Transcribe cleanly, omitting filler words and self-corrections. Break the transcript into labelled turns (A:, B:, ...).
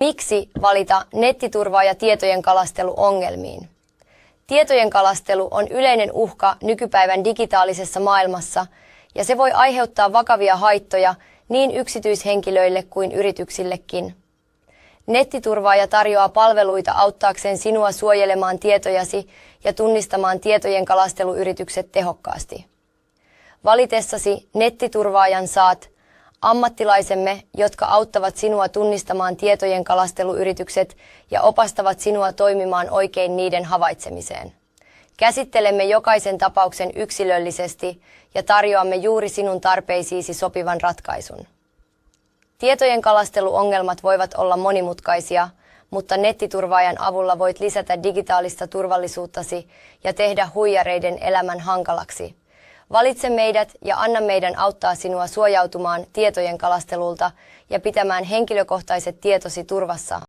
A: Miksi valita nettiturvaaja tietojen kalastelu ongelmiin? Tietojen kalastelu on yleinen uhka nykypäivän digitaalisessa maailmassa ja se voi aiheuttaa vakavia haittoja niin yksityishenkilöille kuin yrityksillekin. Nettiturvaaja tarjoaa palveluita auttaakseen sinua suojelemaan tietojasi ja tunnistamaan tietojen kalasteluyritykset tehokkaasti. Valitessasi nettiturvaajan saat ammattilaisemme, jotka auttavat sinua tunnistamaan tietojen kalasteluyritykset ja opastavat sinua toimimaan oikein niiden havaitsemiseen. Käsittelemme jokaisen tapauksen yksilöllisesti ja tarjoamme juuri sinun tarpeisiisi sopivan ratkaisun. Tietojen kalasteluongelmat voivat olla monimutkaisia, mutta nettiturvaajan avulla voit lisätä digitaalista turvallisuuttasi ja tehdä huijareiden elämän hankalaksi. Valitse meidät ja anna meidän auttaa sinua suojautumaan tietojen kalastelulta ja pitämään henkilökohtaiset tietosi turvassa.